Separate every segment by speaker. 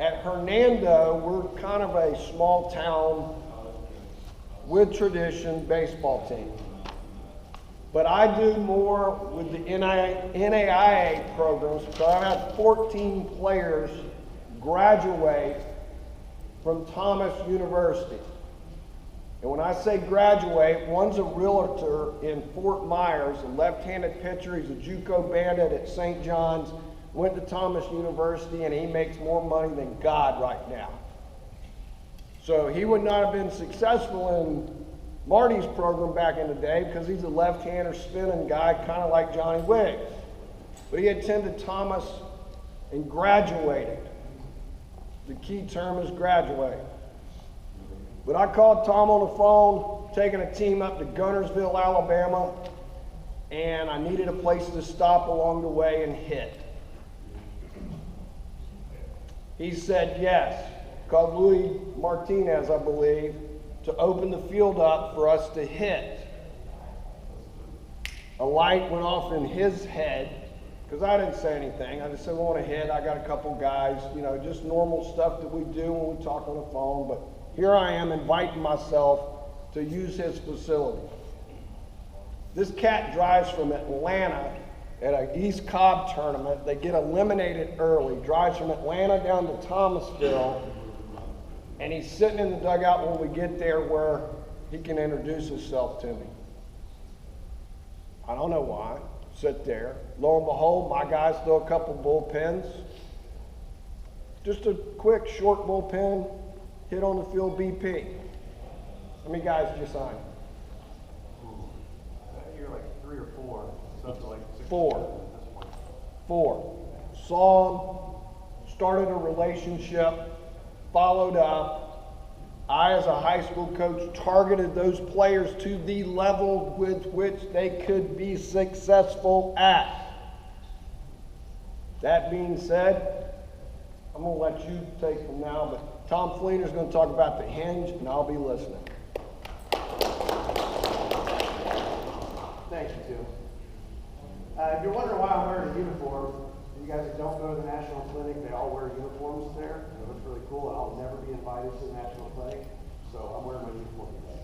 Speaker 1: At Hernando, we're kind of a small town with tradition baseball team. But I do more with the NAIA programs because I've had 14 players graduate from Thomas University. And when I say graduate, one's a realtor in Fort Myers, a left-handed pitcher. He's a JUCO bandit at St. John's, went to Thomas University, and he makes more money than God right now. So he would not have been successful in Marty's program back in the day because he's a left-hander spinning guy, kind of like Johnny Wiggs. But he attended Thomas and graduated. The key term is graduate. But I called Tom on the phone, taking a team up to Guntersville, Alabama, and I needed a place to stop along the way and hit. He said yes, called Louis Martinez, I believe, to open the field up for us to hit. A light went off in his head, because I didn't say anything. I just said, we want to hit. I got a couple guys, you know, just normal stuff that we do when we talk on the phone. But here I am inviting myself to use his facility. This cat drives from Atlanta at an East Cobb tournament. They get eliminated early. Drives from Atlanta down to Thomasville. And he's sitting in the dugout when we get there where he can introduce himself to me. I don't know why. Sit there. Lo and behold, my guys throw a couple bullpens. Just a quick, short bullpen, hit on the field BP. How many guys did you sign?
Speaker 2: You're like 3 or 4. So up to like 6
Speaker 1: Four. Saw him, started a relationship, followed up. I, as a high school coach, targeted those players to the level with which they could be successful at. That being said, I'm going to let you take them now, but Tom Fleenor is going to talk about the hinge, and I'll be listening.
Speaker 2: Thank you, Tim. If you're wondering why I'm wearing a uniform, you guys that don't go to the National Clinic, they all wear uniforms there. So it's really cool, and I'll never be invited to the National Clinic, so I'm wearing my uniform today.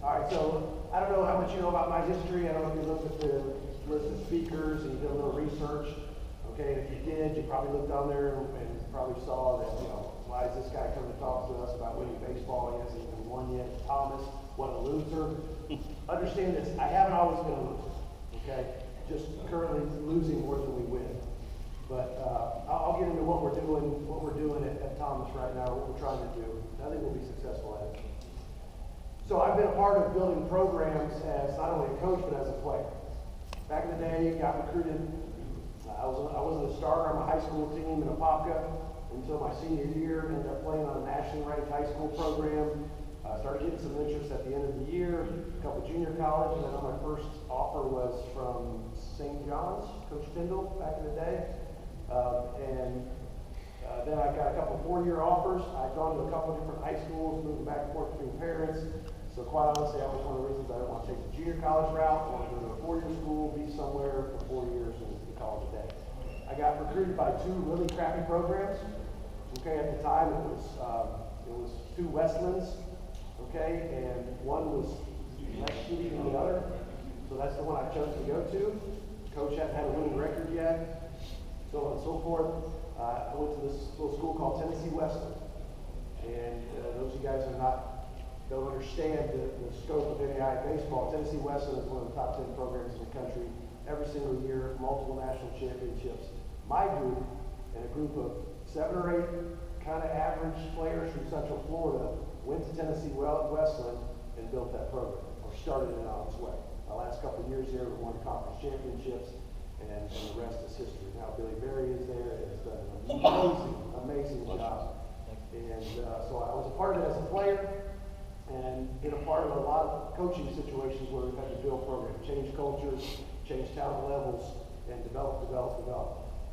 Speaker 2: All right, so I don't know how much you know about my history. I don't know if you looked at the list of speakers and you did a little research. Okay, if you did, you probably looked on there and probably saw that, you know, why is this guy coming to talk to us about winning baseball? He hasn't even won yet. Thomas, what a loser. Understand this, I haven't always been a loser, okay? Just currently losing more than we win. But I'll get into what we're doing at Thomas right now, what we're trying to do. I think we'll be successful at it. So I've been a part of building programs as not only a coach, but as a player. Back in the day, got recruited. I wasn't a starter on my high school team in FACA until my senior year. Ended up playing on a nationally ranked high school program. Started getting some interest at the end of the year, a couple junior college, and then my first offer was from St. John's, Coach Tyndall, back in the day. Then I got a couple 4-year offers. I'd gone to a couple different high schools, moving back and forth between parents. So quite honestly, that was one of the reasons I didn't want to take the junior college route. I wanted to go to a 4-year school, be somewhere for 4 years and call it a day. I got recruited by 2 really crappy programs. Okay, at the time it was 2 Westlands. Okay, and one was less shitty than the other. So that's the one I chose to go to. Coach hadn't had a winning record yet, so on and so forth. I went to this little school called Tennessee Western. And those of you guys don't understand the scope of NAIA baseball. Tennessee Western is one of the top 10 programs in the country. Every single year, multiple national championships. My group, and a group of 7 or 8 kind of average players from Central Florida, went to Tennessee Westland and built that program, or started it on its way. The last couple of years there, we won conference championships, and the rest is history. Now Billy Berry is there and has done an amazing job. And so I was a part of it as a player, and been a part of a lot of coaching situations where we've had to build programs, change cultures, change talent levels, and develop.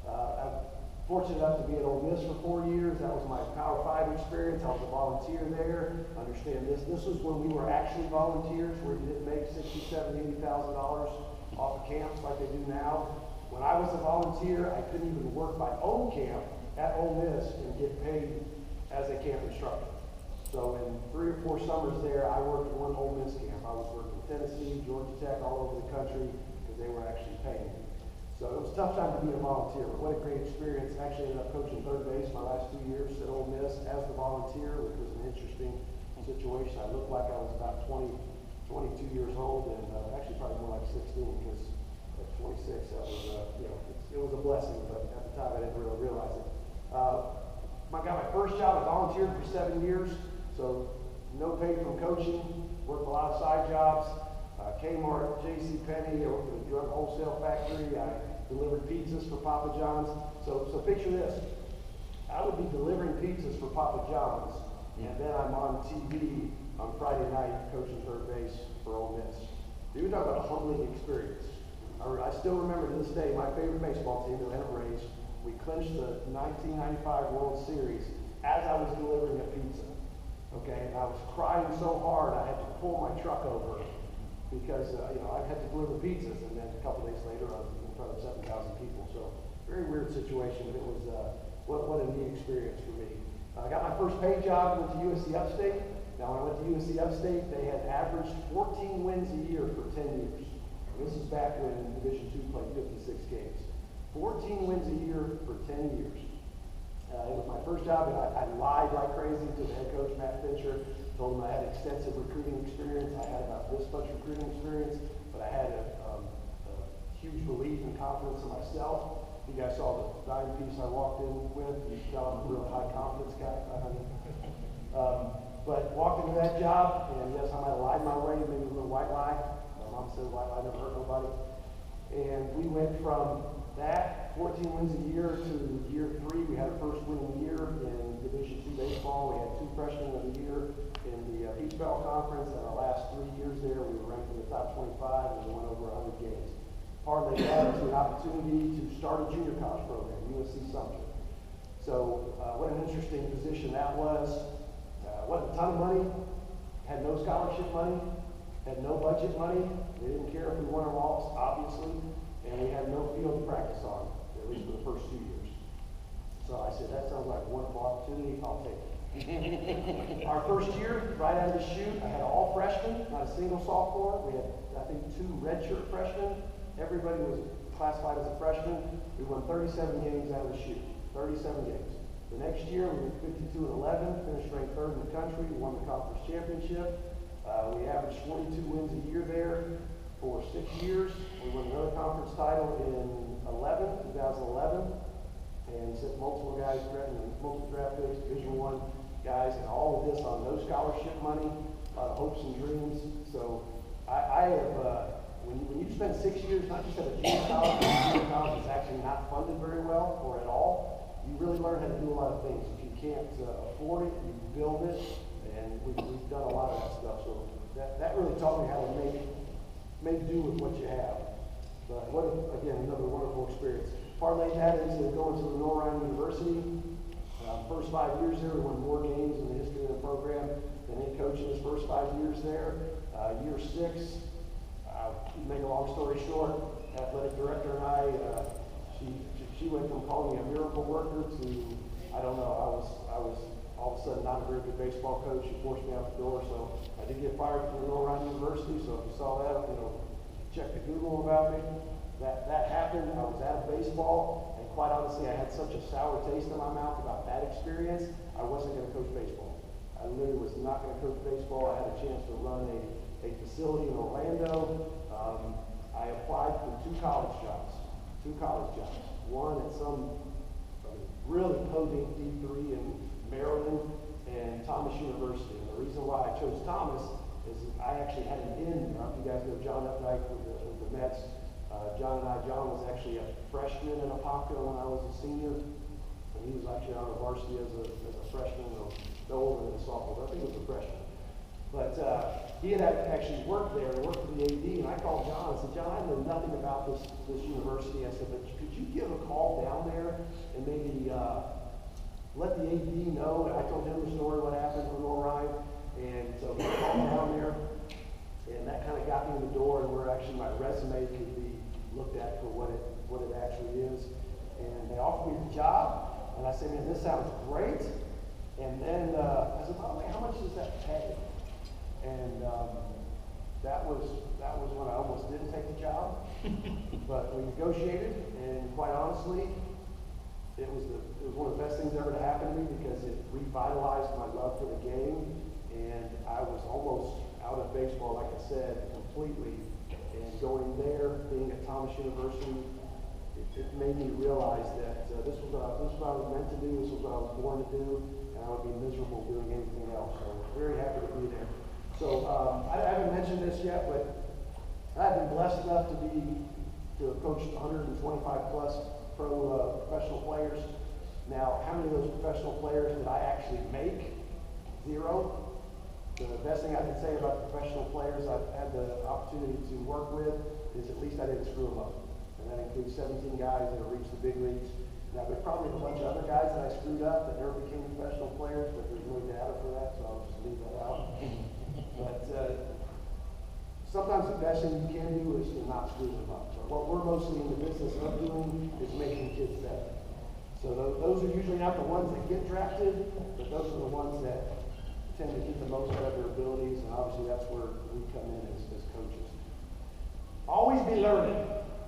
Speaker 2: I'm fortunate enough to be at Ole Miss for 4 years. That was my Power 5 experience. I was a volunteer there. Understand this. This was when we were actually volunteers, where you didn't make $60,000, $70,000, $80,000 off of camps like they do now. When I was a volunteer, I couldn't even work my own camp at Ole Miss and get paid as a camp instructor. So in 3 or 4 summers there, I worked at one Ole Miss camp. I was working in Tennessee, Georgia Tech, all over the country, because they were actually paying me. So it was a tough time to be a volunteer, but what a great experience. Actually ended up coaching third base my last 2 years at Ole Miss as the volunteer, which was an interesting situation. I looked like I was about 22 years old, and actually probably more like 16, because at 26, that was, it was a blessing, but at the time I didn't really realize it. I got my first job. I volunteered for 7 years, so no pay from coaching. Worked a lot of side jobs. Kmart, JCPenney. I worked at a drug wholesale factory. I delivered pizzas for Papa John's. So picture this: I would be delivering pizzas for Papa John's, and then I'm on TV on Friday night coaching third base for Ole Miss. You talk about a humbling experience. I still remember to this day my favorite baseball team, the Atlanta Braves. We clinched the 1995 World Series as I was delivering a pizza. Okay, and I was crying so hard I had to pull my truck over because I had to deliver pizzas, and then a couple days later I was in front of 7,000 people. So very weird situation, but it was what a neat experience for me. I got my first paid job, went to USC Upstate. Now when I went to USC Upstate, they had averaged 14 wins a year for 10 years. And this is back when Division II played 56 games. 14 wins a year for 10 years. It was my first job, and I lied like crazy to the head coach, Matt Fincher. Told him I had extensive recruiting experience. I had about this much recruiting experience, but I had a huge belief and confidence in myself. You guys saw the dime piece I walked in with. You can tell I'm a real high confidence guy. But walked into that job, and yes, I might have lied my way, maybe a little white lie. My mom said white lie never hurt nobody. And we went from that 14 wins a year to year 3. We had our first winning year in Division II baseball. We had 2 freshmen of the year in the Peach Belt Conference. And our last 3 years there, we were ranked in the top 25, and we won over 100 games. Partly that to an opportunity to start a junior college program, USC Sumter. So what an interesting position that was. Wasn't a ton of money. Had no scholarship money. Had no budget money. They didn't care if we won or lost, obviously. And we had no field to practice on, at least for the first 2 years. So I said, that sounds like a wonderful opportunity, I'll take it. Our first year, right out of the chute, I had all freshmen, not a single sophomore. We had, I think, 2 redshirt freshmen. Everybody was classified as a freshman. We won 37 games out of the chute, 37 games. The next year, we were 52-11, finished ranked 3rd in the country, we won the conference championship. We averaged 22 wins a year there. For 6 years, we won another conference title in 2011, and sent multiple guys, multiple draft picks, Division I guys, and all of this on no scholarship money, a lot of hopes and dreams. So I have, when you spend 6 years, not just at a junior college is actually not funded very well or at all, you really learn how to do a lot of things. If you can't afford it, you build it, and we've done a lot of that stuff. So that really taught me how to make do with what you have. But again, another wonderful experience. Parlayed that into going to Fleenor University. First 5 years there, we won more games in the history of the program than any coach in his first 5 years there. Year 6, make a long story short, athletic director and I, she went from calling me a miracle worker to, I don't know, I was all of a sudden not a very good baseball coach. She forced me out the door, so I did get fired from Fleenor University. So if you saw that, check the Google about me. That happened. I was out of baseball, and quite honestly, I had such a sour taste in my mouth about that experience. I wasn't going to coach baseball. I literally was not going to coach baseball. I had a chance to run a facility in Orlando. I applied for 2 college jobs. One at some really podunk D3 in Maryland and Thomas University. And the reason why I chose Thomas is I actually had an in. You guys know John Updike with the Mets. John was actually a freshman in Apopka when I was a senior. And he was actually on the varsity as a freshman, no older than a sophomore, but I think he was a freshman. But he had actually worked there and worked for the AD, and I called John and said, John, I know nothing about this university. I said, but could you give a call down there and maybe let the AD know? And I told him the story, what happened with Orion. And so he called down there, and that kind of got me in the door, and where actually my resume could be looked at for what it actually is. And they offered me the job. And I said, man, this sounds great. And then I said, by the way, how much does that pay? And that was when I almost didn't take the job. But we negotiated, and quite honestly, it was one of the best things ever to happen to me because it revitalized my love for the game. And I was almost out of baseball, like I said, completely. And going there, being at Thomas University, it made me realize that this was what I was meant to do, this was what I was born to do, and I would be miserable doing anything else. So very happy to be there. So I haven't mentioned this yet, but I've been blessed enough to have coached 125 plus professional players. Now, how many of those professional players did I actually make? 0. The best thing I can say about the professional players I've had the opportunity to work with is at least I didn't screw them up. And that includes 17 guys that have reached the big leagues. Now, there's probably a bunch of other guys that I screwed up that never became professional players, but there's no data for that, so I'll just leave that out. But sometimes the best thing you can do is to not screw them up. So what we're mostly in the business of doing is making kids better. So those are usually not the ones that get drafted, but those are the ones that tend to get the most out of their abilities, and obviously that's where we come in as coaches. Always be learning,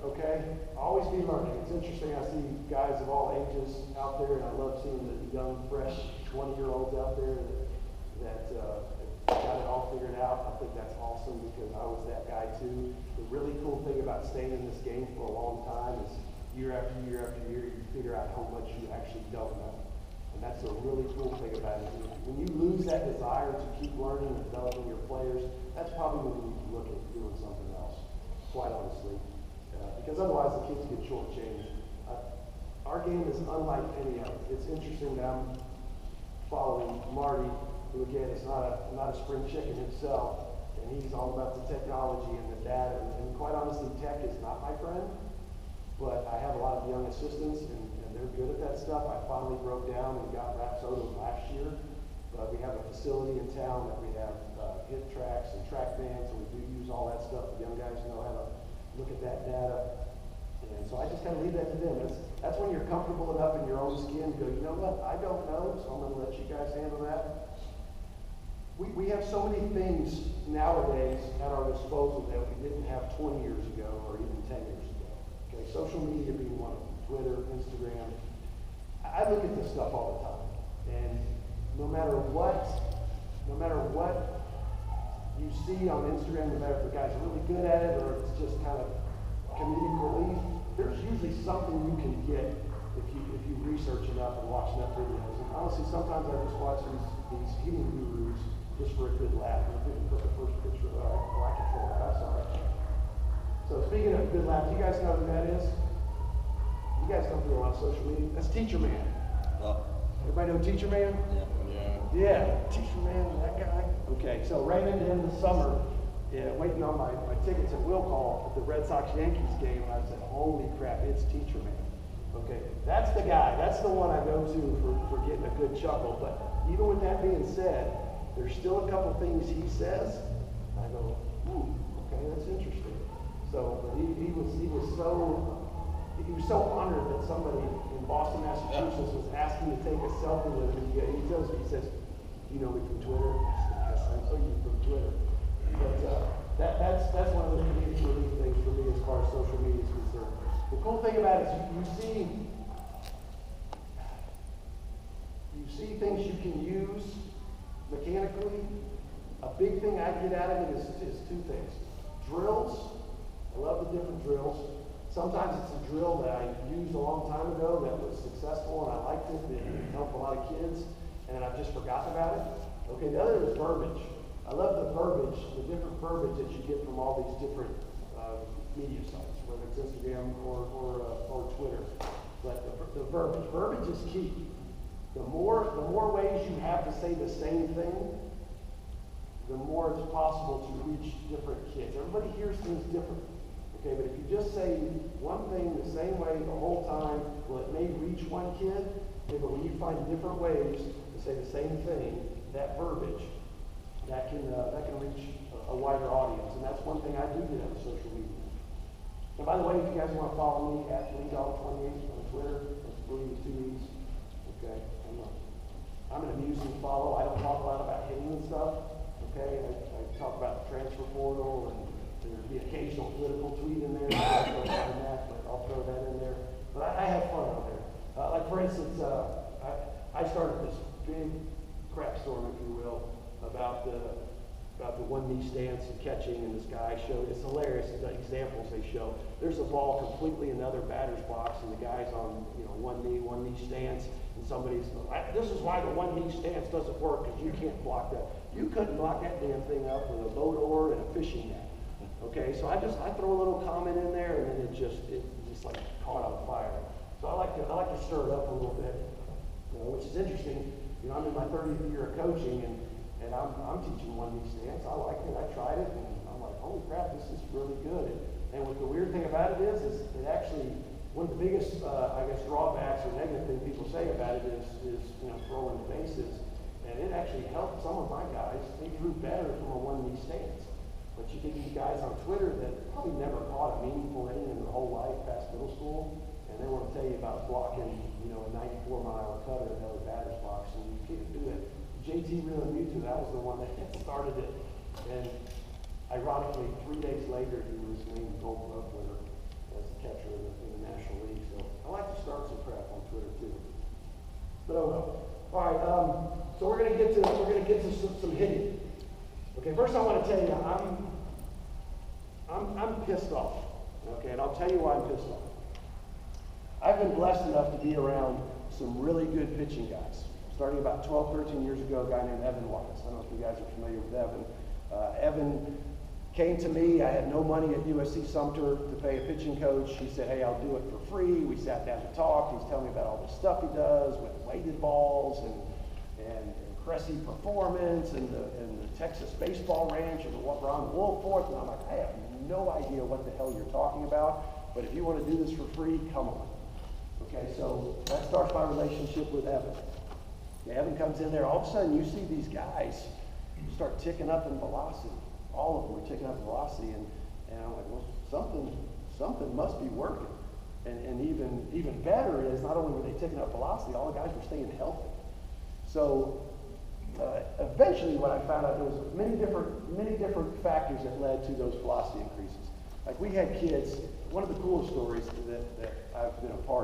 Speaker 2: okay? Always be learning. It's interesting, I see guys of all ages out there, and I love seeing the young, fresh 20-year-olds out there that got it all figured out. I think that's awesome because I was that guy too. The really cool thing about staying in this game for a long time is year after year after year, you figure out how much you actually don't know. And that's a really cool thing about it. When you lose that desire to keep learning and developing your players, that's probably when you need to look at doing something else, quite honestly. Because otherwise the kids get shortchanged. Our game is unlike any other. It's interesting that I'm following Marty, who again is not a spring chicken himself, and he's all about the technology and the data. And quite honestly, tech is not my friend, but I have a lot of young assistants, and they're good at that stuff. I finally broke down and got Rapsodo last year. But we have a facility in town that we have hit tracks and track bands, and we do use all that stuff. The young guys know how to look at that data. And so I just kind of leave that to them. That's when you're comfortable enough in your own skin to go, you know what, I don't know, so I'm going to let you guys handle that. We have so many things nowadays at our disposal that we didn't have 20 years ago or even 10 years ago. Okay, social media being one of them. Twitter, Instagram. I look at this stuff all the time, and no matter what you see on Instagram, no matter if the guy's really good at it or it's just kind of comedic relief, there's usually something you can get if you research enough and watch enough videos. And honestly, sometimes I just watch these healing gurus just for a good laugh. And I didn't put the first picture. I control that. I'm sorry. So speaking of good laugh, do you guys know who that is? You guys don't do a lot of social media. That's Teacher Man. Everybody know Teacher Man? Yeah, Teacher Man, that guy. Okay, so ran into him this summer, waiting on my tickets at will call at the Red Sox-Yankees game, and I said, holy crap, it's Teacher Man. Okay, that's the guy. That's the one I go to for getting a good chuckle. But even with that being said, there's still a couple things he says. I go, okay, that's interesting. So he was so honored that somebody in Boston, Massachusetts was asking to take a selfie with him. He tells me, he says, you know me from Twitter? Yes, I know you from Twitter. But that's one of the comedic relief things for me as far as social media is concerned. The cool thing about it is you see things you can use mechanically. A big thing I get out of it is two things. Drills. I love the different drills. Sometimes it's a drill that I used a long time ago that was successful and I liked it. It helped a lot of kids, and I've just forgotten about it. Okay, the other is verbiage. I love the verbiage, the different verbiage that you get from all these different media sites, whether it's Instagram or Twitter. But the verbiage is key. The more ways you have to say the same thing, the more it's possible to reach different kids. Everybody hears things differently. Okay, but if you just say one thing the same way the whole time, well, it may reach one kid, okay, but when you find different ways to say the same thing, that verbiage, that can reach a wider audience. And that's one thing I do get on social media. And by the way, if you guys want to follow me at FleeNor28 on Twitter, that's Flee with 2 E's. instance, I started this big crap storm, if you will, about the one knee stance and catching, and this guy showed, it's hilarious, the examples they show. There's a ball completely in another batter's box, and the guy's on, one knee stance, and somebody's, this is why the one knee stance doesn't work, because you can't block that. You couldn't block that damn thing up with a boat oar and a fishing net. Okay, so I throw a little comment in there, and then it just like caught on fire. So I like to stir it up a little bit, which is interesting. I'm in my 30th year of coaching, and I'm teaching one knee stance. I like it. I tried it, and I'm like, holy crap, this is really good. And what the weird thing about it is it actually, one of the biggest, drawbacks or negative thing people say about it is throwing the bases. And it actually helped some of my guys. They threw better from a one knee stance. But you get these guys on Twitter that probably never caught a meaningful inning in their whole life past middle school, and they want to tell you about blocking, a 94-mile cutter in another batter's box, and you can't do it. JT Realmuto, that was the one that started it, and ironically, 3 days later, he was named Gold Glove winner as the catcher in the National League. So I like to start some crap on Twitter too. But oh well. All right, so we're gonna get to some hitting. Okay, first I want to tell you, I'm pissed off. Okay, and I'll tell you why I'm pissed off. I've been blessed enough to be around some really good pitching guys. Starting about 12, 13 years ago, a guy named Evan Watts. I don't know if you guys are familiar with Evan. Evan came to me. I had no money at USC Sumter to pay a pitching coach. He said, hey, I'll do it for free. We sat down to talk. He's telling me about all the stuff he does with weighted balls and Cressy Performance and the Texas Baseball Ranch and the Ron Wolf Fourth. And I'm like, I have no idea what the hell you're talking about, but if you want to do this for free, come on. Okay, so that starts my relationship with Evan. Evan comes in there, all of a sudden you see these guys start ticking up in velocity. All of them are ticking up in velocity, and I'm like, well, something must be working. And even better is not only were they ticking up velocity, all the guys were staying healthy. So eventually what I found out, there was many different factors that led to those velocity increases. Like we had kids, one of the coolest stories that I've been a part